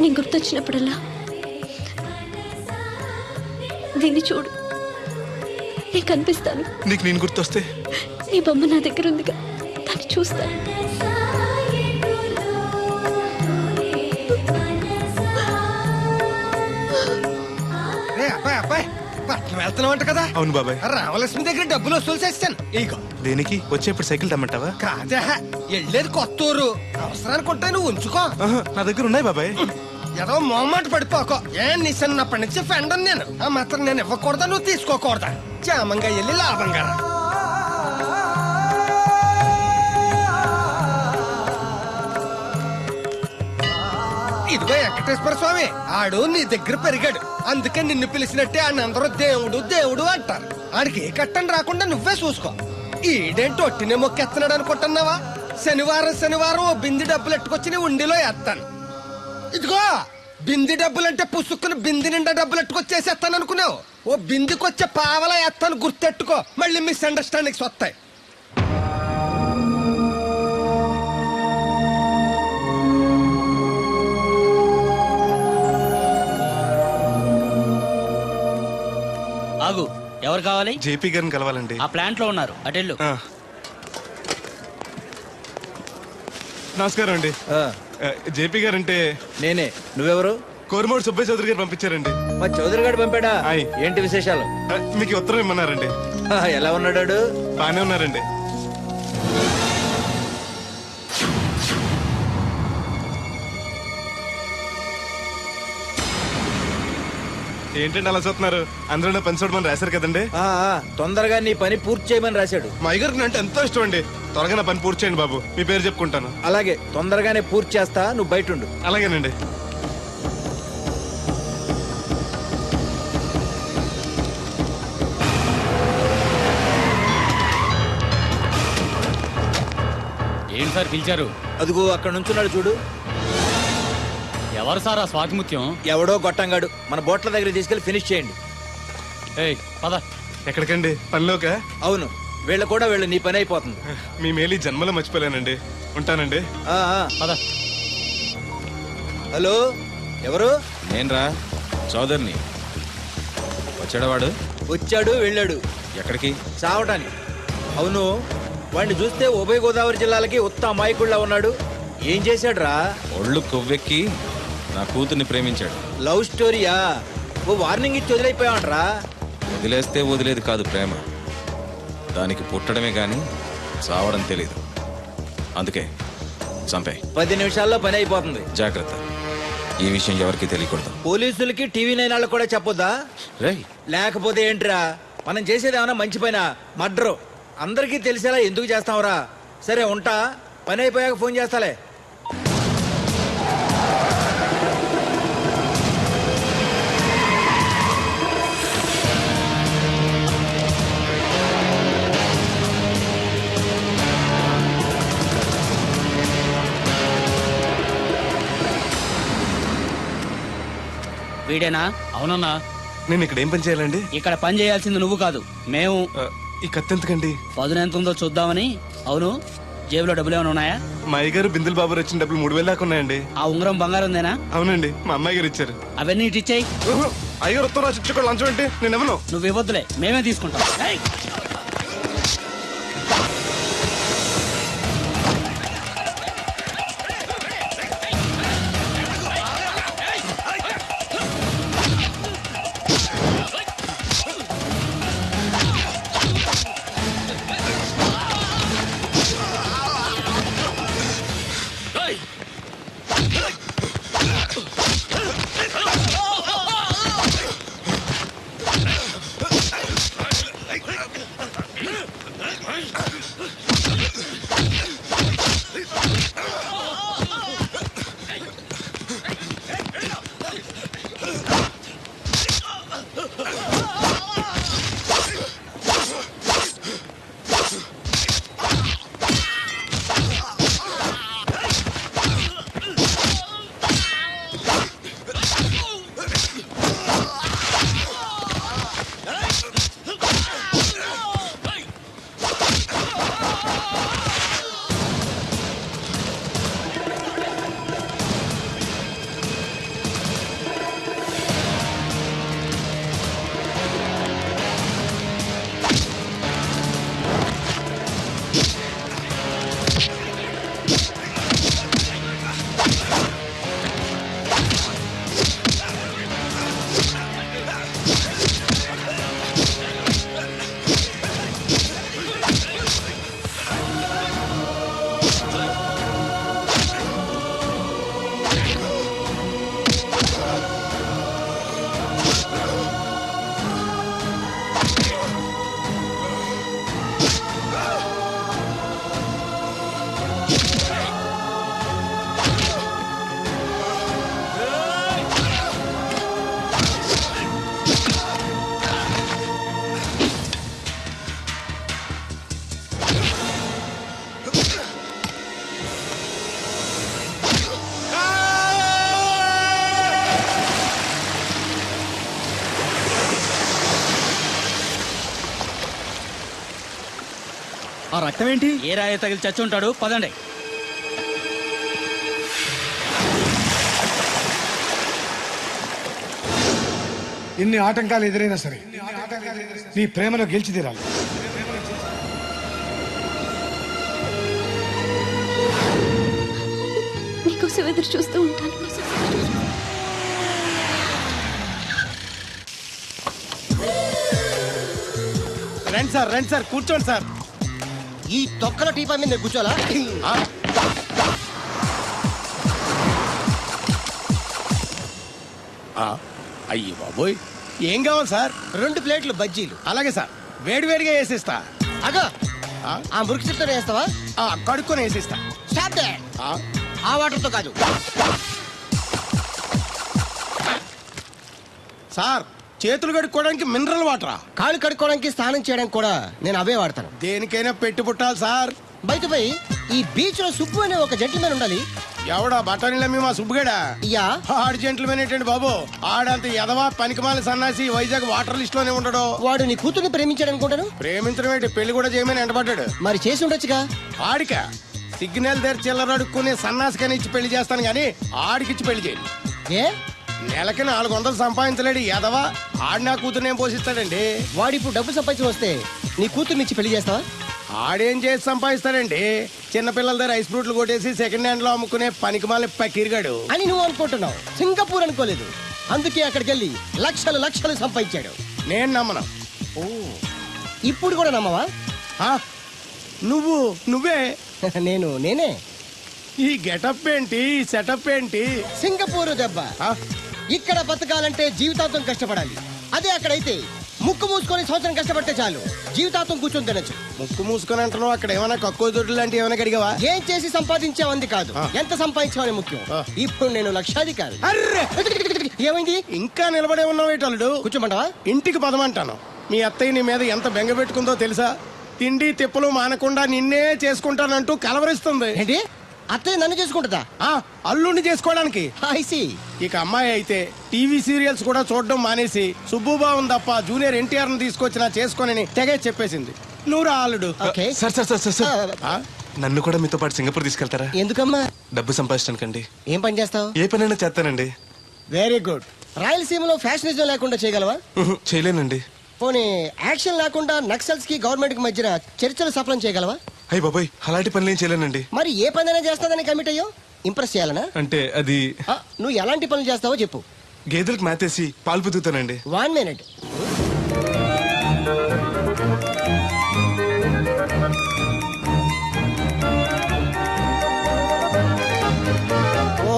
నేను గుర్తొచ్చినప్పుడల్లా దీన్ని చూడు, నేను కనిపిస్తాను. నీకు నేను గుర్తొస్తే? నీ బొమ్మ నా దగ్గర ఉందిగా, దాన్ని చూస్తాను. వెళ్తున్నావంట కదా? అవును బాబాయ్. రామలక్ష్మి దగ్గర డబ్బులు వసూలు చేస్తాను. ఇగో. దేనికి? వచ్చేప్పుడు సైకిల్ తెమ్మంటావా? కాదా, వెళ్ళేది కొత్తూరు, అవసరానికి ఉంటాయి, నువ్వు ఉంచుకో. నా దగ్గర ఉన్నాయి బాబాయ్. ఏదో మొహమాట పడిపోకో. నీ చిన్నప్పటి నుంచి ఫ్రెండ్ నేను. ఆ మాత్రం నేను ఇవ్వకూడదా, నువ్వు తీసుకోకూడదా? క్షేమంగా వెళ్ళి లాభంగా రా. ఇదిగో వెంకటేశ్వర స్వామి, ఆడు నీ దగ్గర పెరిగాడు, అందుకే నిన్ను పిలిచినట్టే ఆయన అందరూ దేవుడు దేవుడు అంటారు. ఆడికి ఏ కట్టం రాకుండా నువ్వే చూసుకో. ఈడేంటి ఒట్టినే మొక్కెత్తనాడు అనుకుంటున్నావా? శనివారం శనివారం ఓ బింది డబ్బులు ఎట్టుకొచ్చి నీ ఉండిలో వేస్తాను. ఇదిగో బింది డబ్బులంటే పుసుక్కుని బింది నిండా డబ్బులు ఎట్టుకొచ్చేసేస్తాను అనుకున్నావు. ఓ బిందికొచ్చే పావలా వేస్తాను, గుర్తెట్టుకో. మళ్ళీ మిస్అండర్స్టాండింగ్స్ వస్తాయి. ఆగు, ఎవరు కావాలి? జేపీ గారిని కలవాలండి. ఆ ప్లాంట్ లో ఉన్నారు, అటెళ్ళు. నమస్కారం అండి. జేపీ గారు అంటే నేనే. నువ్వెవరు? కోరమూడు సుబ్బయ్య చౌదరి గారు పంపించారండి. మా చౌదరి గారు పంపాడా? ఏంటి విశేషాలు? మీకు ఉత్తరం ఇమ్మన్నారండి. ఎలా ఉన్నాడు? బానే ఉన్నారండి. ఏంటండి అలా చూస్తున్నారు? అందరూ పని చూడమని రాశారు కదండి. తొందరగా నీ పని పూర్తి చేయమని రాశాడు. మా అయ్యగారికి అంటే ఎంతో ఇష్టం అండి. త్వరగా నా పని పూర్తి చేయండి బాబు, మీ పేరు చెప్పుకుంటాను. అలాగే, తొందరగానే పూర్తి చేస్తా, నువ్వు బయట ఉండు. అలాగేనండి. ఏంటి సార్ పిలిచారు? అదిగో అక్కడ నుంచున్నాడు చూడు. ఎవరు సార్ ఆ స్వాతిముత్యం? ఎవడో గొట్టంగాడు. మన బోట్ల దగ్గర తీసుకెళ్లి ఫినిష్ చేయండి. పద. ఎక్కడికండి? పనిలోకా? అవును, వీళ్ళ కూడా వీళ్ళు, నీ పని అయిపోతుంది. మీ మేలు జన్మలో మర్చిపోలేనండి. ఉంటానండి. పద. హలో, ఎవరు? నేనరా, చౌదరిని. వచ్చాడవాడు? వచ్చాడు, వెళ్ళాడు. ఎక్కడికి? చావటానికి. అవును, వాడిని చూస్తే ఉభయ గోదావరి జిల్లాలకి ఉత్త అమాయకుళ్ళ ఉన్నాడు. ఏం చేశాడు రా? ఒళ్ళు కొవ్వెక్కి నా కూతుర్ని ప్రేమించాడు. లవ్ స్టోరీయా? ఓ వార్నింగ్ ఇచ్చి వదిలేకపోయామంటరా? వదిలేస్తే వదిలేదు కాదు ప్రేమ, దానికి పుట్టడమే గాని చావడం తెలీదు. అందుకే చంపే. 10 నిమిషాల్లో పని అయిపోతుంది. జాగ్రత్త, ఈ విషయం ఎవరికి తెలియకూడదు. పోలీసులకి టీవీ 9 వాళ్ళకి కూడా చెప్పొద్దా? రేయ్, లేకపోతే ఏంట్రా, మనం చేసేది ఏమన్నా మంచి పైన మర్డరు. అందరికీ తెలిసేలా ఎందుకు చేస్తావురా? సరే ఉంటా, పని అయిపోయాక ఫోన్ చేస్తాలే. వీడేనా? అవునన్నా. నేను ఇక్కడ ఏం పని చేయాలండి? ఇక్కడ పని చేయాల్సింది నువ్వు కాదు, మేము. ఈ కత్తి ఎందుకండి? పదును ఎంత ఉందో చూద్దామని. అవును, జేబులో డబ్బులు ఏమైనా ఉన్నాయా? మా అయ్యగారు బిందులు బాబు వచ్చిన డబ్బులు 3000 దాకా ఉన్నాయండి. ఆ ఉంగరం బంగారం ఉందేనా? అవునండి, మా అమ్మాయి గారు ఇచ్చారు. అవన్నీ ఇటు ఇచ్చేయి. అయ్యగారు ఉత్తరం రాసి ఇచ్చుకో, లంచం ఏంటి? నేను ఇవ్వను. నువ్వు ఇవ్వద్దులే, మేమే తీసుకుంటాం. రక్తం ఏంటి? ఏ రాయ తగిలి చచ్చి ఉంటాడు, పదండి. ఇన్ని ఆటంకాలు ఎదురైనా సరే నీ ప్రేమలో గెలిచి తీరాలి. నీకోసం ఎదురు చూస్తూ ఉంటాను. రండి సార్ కూర్చోండి సార్. ఈ తొక్కల టీపా మీద నేను కూర్చోాలా? అయ్యి బాబోయ్, ఏం కావాలి సార్? 2 ప్లేట్లు బజ్జీలు. అలాగే సార్, వేడివేడిగా వేసిస్తా. అగో ఆ మురికి చెప్తా వేస్తావా? కడుక్కొని వేసిస్తా. స్టాప్ దే. ఆ వాటర్ తో కాదు సార్, చేతులు కడుక్కోవడానికి మినరల్ వాటరా? కాళ్ళు కడుక్కోవడానికి స్నానం చేయడానికి కూడా నేను అవే వాడతాను. దేనికైనా పెట్టి పుట్టాలి సార్. బయటపై ఈ బీచ్ లో సుబ్బు అనే ఒక జెంటిల్మెన్ ఉండాలి. ఎవడా బఠానీలమ్మి మా సుబ్బుగడా? యా. ఆడు జెంట్లమెన్ ఏంటండి బాబు? ఆడంత ఎదవా పనికిమాల సన్నాసి వైజాగ్ వాటర్ లిస్ట్ లోనే ఉండడు. వాడు నీ కూతుర్ని ప్రేమించాడు అనుకుంటాను. ప్రేమించడం ఏంటి, పెళ్లి కూడా చేయమని ఎంటబడ్డాడు. మరి చేసి ఉండొచ్చుగా. ఆడిక సిగ్నల్ దగ్గర చిల్లర అడుక్కునే సన్నాసికని ఇచ్చి పెళ్లి చేస్తాను గానీ ఆడికిచ్చి పెళ్లి చేయండి. ఏ నెలకి 400 సంపాదించలేడు ఎదవా. ఆడి నా కూతురునేం పోషిస్తాడండి? వాడు ఇప్పుడు డబ్బు సంపాదించి వస్తే నీ కూతుర్ని ఇచ్చి పెళ్లి చేస్తావా? ఆడేం చేసి సంపాదిస్తాడండి? చిన్నపిల్లల దగ్గర ఐస్ ఫ్రూట్లు కొట్టేసి సెకండ్ హ్యాండ్ లో అమ్ముకునే పనికిమాల పకీర్గాడు అని నువ్వు అనుకుంటున్నావు. సింగపూర్ అనుకోలేదు. అందుకే అక్కడికి వెళ్ళి లక్షలు సంపాదించాడు. నేను నమ్మను. ఇప్పుడు కూడా నమ్మవా? ఆ? నువ్వే నేనే. ఈ గెటప్ ఏంటి, ఈ సెటప్ ఏంటి? సింగపూర్ దెబ్బ. ఆ? ఇక్కడ బతకాలంటే జీవితాంతం కష్టపడాలి. అదే అక్కడైతే ముక్కు మూసుకొని సంవత్సరం కష్టపడితే చాలు, జీవితాంతం కూర్చొని తినచ్చు. ముక్కు మూసుకొని అంటున్నావు, అక్కడ ఏమైనా కక్కువ దొడ్లు లాంటివి ఏమైనా కడిగావా? ఏం చేసి సంపాదించావంది కాదు, ఎంత సంపాదించావని ముఖ్యం. ఇప్పుడు నేను లక్షాధికారి. అర్రే, ఏమైంది? ఇంకా నిలబడే ఉన్నావు ఏటల్లుడు? కూర్చోమంటావా? ఇంటికి పదమంటాను. మీ అత్తయ్య నీ మీద ఎంత బెంగ పెట్టుకుందో తెలుసా? తిండి తిప్పలు మానకుండా నిన్నే చేసుకుంటానంటూ కలవరిస్తుంది. ఏంటి, అత్తయ్య నన్ను చేసుకుంటుందా? అల్లుడిని చేసుకోవడానికి. I see. ఇక అమ్మాయి అయితే టీవీ సీరియల్స్ కూడా చూడడం మానేసి సుబ్బుబాబు తప్ప జూనియర్ ఎన్టీఆర్ ని తీసుకొచ్చి చేసుకోనని తెగే చెప్పేసింది. నువ్వు రా అల్లుడు. Okay. సార్ ఆ, నన్ను కూడా మీతో పాటు సింగపూర్ తీసుకెళ్తారా? ఎందుకమ్మా? డబ్బు సంపాదించడానికండి. ఏం పని చేస్తావు? ఏ పనైనా చేస్తానండి. Very good. రాయలసీమలో ఫ్యాషనిజం లేకుండా చేయగలవా? చేయలేనండి. పోనీ యాక్షన్ లేకుండా నక్సల్స్ కి గవర్నమెంట్ కి మధ్యన చర్చలు సఫలం చేయగలవా? అయ్యి బాబాయ్, అలాంటి పనులు ఏం చేయలేనండి. మరి ఏ పనైనా చేస్తాదని కమిట్ అయ్యో? ఇంప్రెస్ చేయాలనా? అంటే అది నువ్వు ఎలాంటి పనులు చేస్తావో చెప్పు. గేదెలకు మేతేసి పాలు పుదుగుతానండి. 1 minute.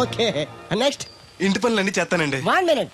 Okay, next. ఇంటి పనులన్నీ చేస్తానండి. 1 minute.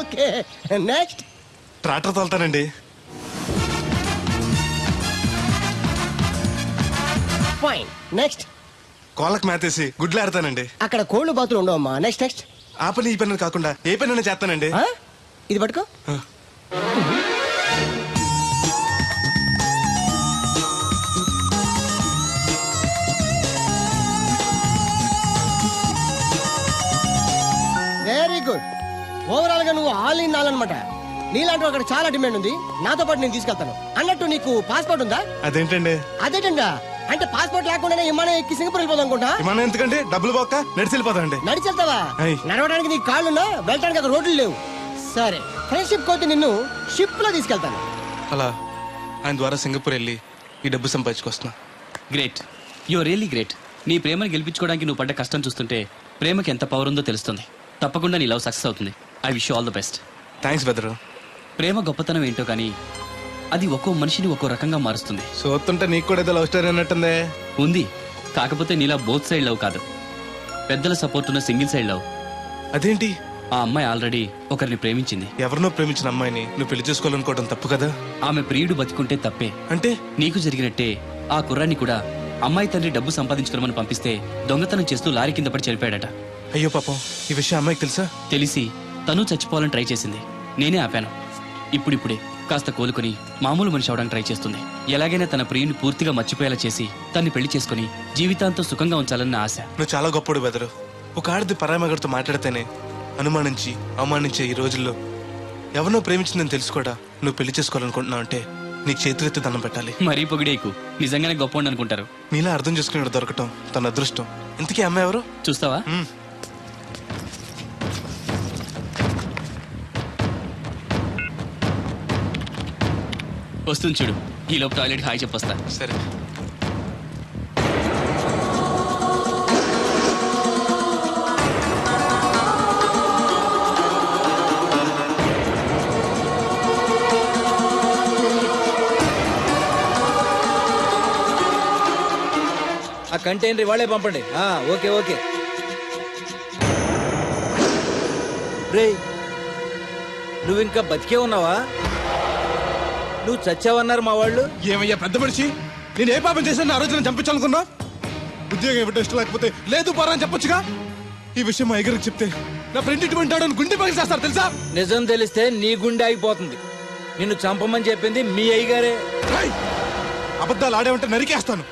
Okay, next. ట్రాక్టర్ తోలుతానండి. Fine, next. కోళ్ళకు మేతేసి గుడ్లు ఆడతానండి. అక్కడ కోళ్ళు బాతులు ఉండవమ్మా. Next next. ఆ పని ఈ పని కాకుండా ఏ పనైనా చేస్తానండి. ఇది పట్టుకో. Very good. ఓవరాల్ గా నువ్వు ఆల్ ఇన్ ఆల్ అనమాట. నీలాంటి అక్కడ చాలా డిమాండ్ ఉంది. నాతో పాటు నేను తీసుకెళ్తాను. అన్నట్టు నీకు పాస్పోర్ట్ ఉందా? అదేంటండి? అదేటండా అంటే పాస్పోర్ట్ లేకుండానే విమానం ఎక్కి సింగపూర్ వెళ్ళిపోదాం అనుకుంటా. విమానం ఎందుకంటే డబ్బులు పోక నడిచి వెళ్ళిపోతానండి. నడిచి వెళ్తావా? అయ్. నడవడానికి నీకు కాళ్ళున్నా, వెళ్ళడానికి అక్కడ రోడ్లు లేవు. సరే, ఫ్రెండ్షిప్ కోతి నిన్ను షిప్ లో తీసుకెళ్తాను. అలా ఆయన ద్వారా సింగపూర్ వెళ్ళి ఈ డబ్బు సంపాదించుకొస్తున్నా. Great, you really great. నీ ప్రేమను గెలిపించుకోవడానికి నువ్వు పడ్డ కష్టం చూస్తుంటే ప్రేమకి ఎంత పవర్ ఉందో తెలుస్తుంది. తప్పకుండా నీ లవ్ సక్సెస్ అవుతుంది. I wish you all the best. Thanks బెదరు. ప్రేమ గొప్పతనం ఏంటో కానీ అది ఒక్కో మనిషిని ఒక్కో రకంగా మారుస్తుంది. చూస్తుంటే నీకు కూడా ఏదో లవ్ స్టోరీ అన్నట్టుందే. ఉంది, కాకపోతే నీలా బోత్ సైడ్ లవ్ కాదు, పెద్దల సపోర్ట్ ఉన్న సింగిల్ సైడ్ లవ్. అదేంటి? ఆ అమ్మాయి ఆల్రెడీ ఒకరిని ప్రేమించింది. ఎవరినో ప్రేమించిన అమ్మాయిని నువ్వు పెళ్లి చేసుకోవాలనుకోవడం తప్పు కదా? ఆమె ప్రియుడు బతికుంటే తప్పే. అంటే నీకు జరిగినట్టే ఆ కుర్రాన్ని కూడా అమ్మాయి తండ్రి డబ్బు సంపాదించుకోమని పంపిస్తే దొంగతనం చేస్తూ లారీ కింద పడి చనిపోయాడట. అయ్యో పాపం, ఈ విషయం అమ్మాయికి తెలుసా? తెలిసి తను చచ్చిపోవాలని ట్రై చేసింది. నేనే ఆపాను. ఇప్పుడిప్పుడే కాస్త కోలుకొని మామూలు మనిషి అవడానికి ట్రై చేస్తుంది. ఎలాగైనా తన ప్రియుని పూర్తిగా మర్చిపోయేలా చేసి తన్ని పెళ్లి చేసుకుని జీవితాంతం సుఖంగా ఉంచాలన్న ఆశ. నువ్వు చాలా గొప్పడు బెదరు. ఒక ఆడది పరామగడితో మాట్లాడితేనే అనుమానించి అవమానించే ఈ రోజుల్లో ఎవరినో ప్రేమించిందని తెలుసు కూడా నువ్వు పెళ్లి చేసుకోవాలనుకుంటున్నావు అంటే నీకు చేతులెత్తి దండం పెట్టాలి. మరీ పొగిడేకు, నిజంగానే గొప్ప అనుకుంటారు. నీలా అర్థం చేసుకునే దొరకటం తన అదృష్టం. ఇంతకీ అమ్మాయి ఎవరు? చూస్తావా? వస్తుంది చూడు. ఈ లోపు టాయిలెట్ హాయ్ చెప్పొస్తా. సరే. ఆ కంటైనర్ వాళ్ళే పంపండి. Okay okay. రే, నువ్వు ఇంకా బతికే ఉన్నావా? నువ్వు చచ్చావన్నారు మా వాళ్ళు. ఏమయ్యా పెద్ద మనిషి, నేను ఏ పాపం చేశాను ఆ రోజు నేను చంపించాలనుకున్నా? ఉద్యోగం ఇవ్వటం ఇష్టం లేకపోతే లేదు పోరా అని చెప్పొచ్చుగా. ఈ విషయం మా ఎగరికి చెప్తే నా ఫ్రెండ్ ఇటువంటి వాడు గుండె పగిలి చేస్తారు తెలుసా? నిజం తెలిస్తే నీ గుండె ఆగిపోతుంది. నిన్ను చంపమని చెప్పింది మీ అయ్యగారే. రేయ్, అబద్ధాలు ఆడేమంటే నరికేస్తాను.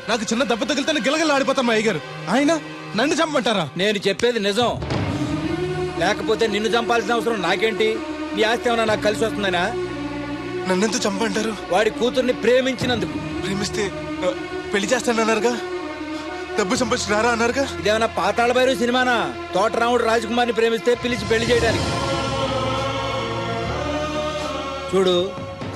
నాకు చిన్న దెబ్బ తగిలితే గిలగల ఆడిపోతాను మా అయ్యగారు. ఆయన నన్ను చంపమంటారా? నేను చెప్పేది నిజం. లేకపోతే నిన్ను చంపాల్సిన అవసరం నాకేంటి? నీ ఆస్తి ఏమన్నా నాకు కలిసి వస్తుందనా? నన్నెందుకు చంపంటారు? వాడి కూతుర్ని ప్రేమించినందుకు. ప్రేమిస్తే పెళ్లి చేస్తానన్నారుగా, డబ్బు సంపాదించి రారా అన్నారుగా. ఇదేమన్నా పాతాళ భైరవ సినిమానా? తోటరాముడు రాజకుమార్ని ప్రేమిస్తే పిలిచి పెళ్లి చేయడానికి. చూడు,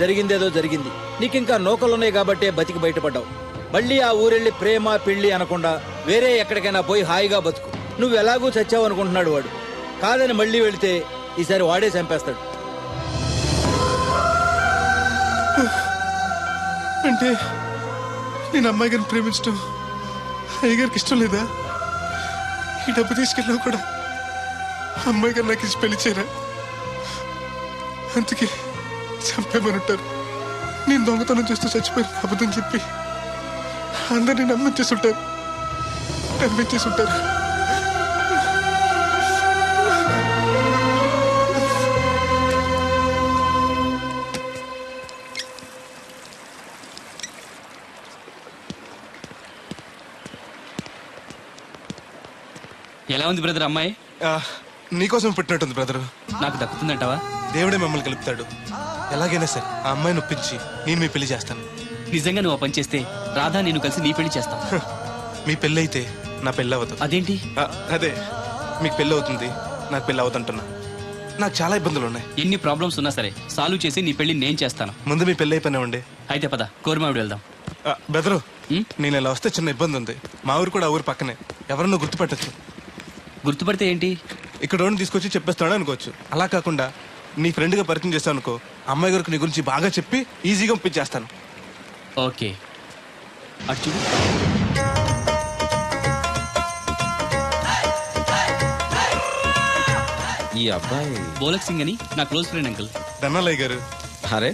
జరిగిందేదో జరిగింది. నీకింకా నూకలున్నాయి కాబట్టే బతికి బయటపడ్డావు. మళ్ళీ ఆ ఊరెళ్ళి ప్రేమ పెళ్లి అనకుండా వేరే ఎక్కడికైనా పోయి హాయిగా బతుకు. నువ్వు ఎలాగూ చచ్చావు అనుకుంటున్నాడు వాడు. కాదని మళ్ళీ వెళితే ఈసారి వాడే చంపేస్తాడు. అంటే నేను అమ్మాయి గారిని ప్రేమించడం అయ్యగారికి ఇష్టం లేదా? ఈ డబ్బు తీసుకెళ్ళినా కూడా అమ్మాయి గారు నాకు ఇచ్చి పెళ్లి చేయరా? అందుకే చంపేమని ఉంటారు. నేను దొంగతనం చేస్తూ చచ్చిపోయిన అబద్ధం చెప్పి అందరినీ నమ్మించేస్తుంటారు. ఎలా ఉంది బ్రదర్ అమ్మాయి? నీకోసం పెట్టినట్టుంది బ్రదరు. నాకు దక్కుతుందంటావా? దేవుడే మమ్మల్ని కలుపుతాడు. ఎలాగైనా సరే ఆ అమ్మాయిని ఒప్పించి నేను మీ పెళ్లి చేస్తాను. నిజంగా నువ్వు ఆ పని చేస్తే రాధా నేను కలిసి నీ పెళ్లి చేస్తాం. మీ పెళ్ళి అయితే నా పెళ్ళి అవుతుంది. అదేంటి? అదే, మీకు పెళ్ళి అవుతుంది, నాకు పెళ్ళి అవుతుంటున్నా. నాకు చాలా ఇబ్బందులు ఉన్నాయి. ఎన్ని ప్రాబ్లమ్స్ ఉన్నా సరే సాల్వ్ చేసి నీ పెళ్లి నేను చేస్తాను. ముందు మీ పెళ్ళి అయిపోయినామండి. అయితే పద కోరమావిడి వెళ్దాం. బెదరు, నేను ఇలా వస్తే చిన్న ఇబ్బంది ఉంది. మా ఊరు కూడా ఆ ఊరు పక్కనే. ఎవరన్నా గుర్తుపెట్టచ్చు. గుర్తుపడితే ఏంటి? ఇక్కడ రోడ్డు తీసుకొచ్చి చెప్పేస్తాడు అనుకోవచ్చు. అలా కాకుండా నీ ఫ్రెండ్గా పరిచయం చేస్తాను అనుకో, అమ్మాయి గారికి నీ గురించి బాగా చెప్పి ఈజీగా పంపించేస్తాను. ఓకే, అటు చూడు. ఈ అబ్బాయి బోలక్ సింగ్ అని నా క్లోజ్ ఫ్రెండ్ అంకుల్. ధనాలయ్య గారు. అరే,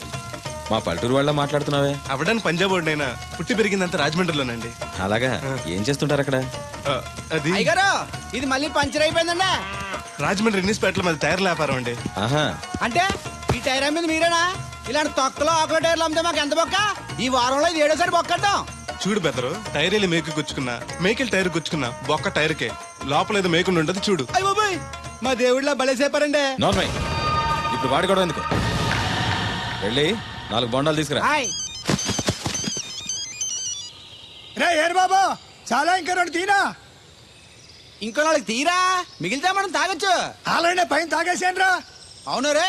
మా పల్లెటూరు వాళ్ళ మాట్లాడుతున్నావే? అవడానికి పంజాబ్ వాడినైనా పుట్టి పెరిగిందంతా రాజమండ్రిలోనండి. అలాగా? ఏం చేస్తుంటారు అక్కడ? అది ఇది మళ్ళీ పంచర్ అయిపోయిందండి. రాజమండ్రి ఇన్నిస్పేటలో మాది టైర్ల వ్యాపారం అండి. ఆహా, అంటే ఈ టైర్ అమ్మేది మీరేనా? ఇలాంటి తొక్కలో ఆకుల టైర్లు అమ్మితే మాకు ఎంత బొక్క? ఈ వారంలో ఇది 7వ బొక్కడ్డాం. చూడు బెదరు, టైర్ వెళ్ళి మేకు గుచ్చుకున్నా, మేకెళ్ళి టైర్ గుచ్చుకున్నా, బొక్క టైర్కే. లోపల ఏదో మేకుండా ఉండదు చూడు. అయ్య బాబాయ్, మా దేవుడిలా బలేసేపారండి. నార్మల్. ఇప్పుడు వాడుకోవడం ఎందుకు? వెళ్ళి 4 బొండాలు తీసుకురా. రే ఏరు బాబు, చాలా ఇంకా 2 తీరా. ఇంకో 4 తీరా, మిగిలితే మనం తాగొచ్చు. ఆల్రెడీ పైన తాగేసాను రా. అవును రే.